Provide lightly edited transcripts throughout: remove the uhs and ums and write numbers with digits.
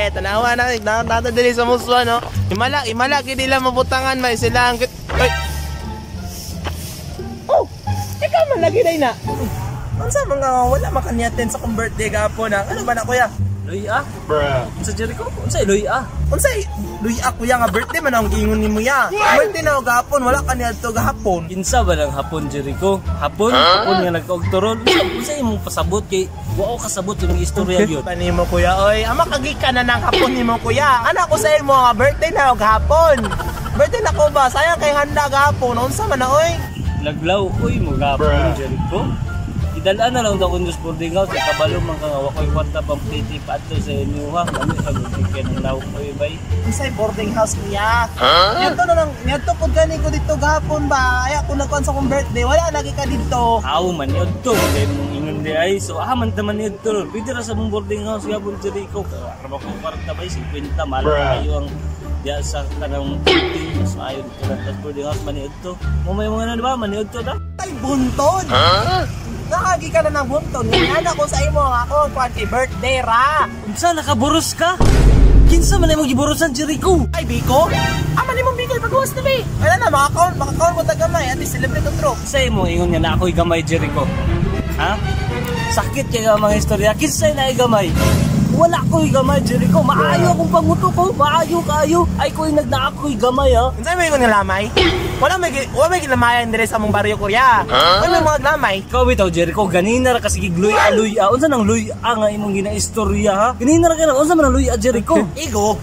tanawa na nato dili sa muswa no. Imala gid nila mabutangan may sila ang ay. Oh, ikaw man lagi day na. Unsa mga wala makaniyaten sa kong birthday gapon ha. Ano ba na kuya? Luya? Bruh. Unsa Jericho? Unsay luya? Unsay luya kuya nga birthday man ang giingon nimo ya. Birthday na gapon wala ka niadto gahapon. Kinsa ba lang hapon Jericho? Hapon? Hapon nga nagkaugturon. Unsay imong pasabot kay wao kasabot yung istorya gyud. Panimo kuya oy, ama kagika na nang hapon nimo kuya. Ana ko sa imo nga birthday na gahapon. Birthday na ko ba? Sayang kay handa gahapon. Unsa man na oy? Laglaw oy mo gapon Jericho. Idalaan na lang daw kung sa boarding house kay kabalo man ka nga wakoy kwarta pang pliti paadto sa inyo ha. Kami sa bigyan ng lawak ko bay. Unsay boarding house kuya? Ngadto na lang, ngadto pud gani ko dito gahapon ba. Aya ko nagkuan sa kong birthday, wala lagi ka dito. Aw man yun to, kay mong ingon di ay. So man taman yun to. Pwede ra sa mong boarding house ya bun Jericho. Arba ko kwarta bay 50 mal kayo ang diya sa kanang pliti mas ayon ko sa boarding house man yun to. Mo may mga ano ba man yun to da? Ay bunton. Nakagi ka na ng bunton. Ngayon ako sa imo ako kuan kay birthday ra. Unsa nakaburos ka? Kinsa man imong giburosan Jericho? Ay biko? Ama nimong biko pagwas na be. Wala na makakaon mo tagamay at celebrate ang trip. Sa imo ingon nga na ako'y gamay Jericho. Ha? Sakit kay mga istorya. Kinsa na gamay? Wala ko'y gamay Jericho. Maayo akong panguto ko. Maayo kayo. Ay ko'y nagdaako'y gamay ha. Unsa may ingon nga lamay? Wala may ginamayan dire sa mong baryo Korea. Wala may mga lamay. Ikaw bitaw Jericho, ganina ra kasi gigluy-aluy. Unsa nang luy nga imong ginaistorya ha? Ganina ra kana unsa man ang luy Jericho? Igo?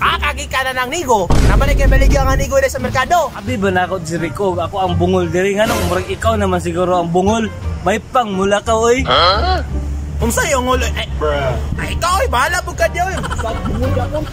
Kagi ka na ng nigo. Nabalik kay baligya nga nigo dire sa merkado. Abi ba na ako Jericho? Ako ang bungol diri ngano murag ikaw naman siguro ang bungol. May pang mula ka oy. Unsa yung ulo? Ay, ikaw ay bahala pud ka diyo. Sa bungol ako.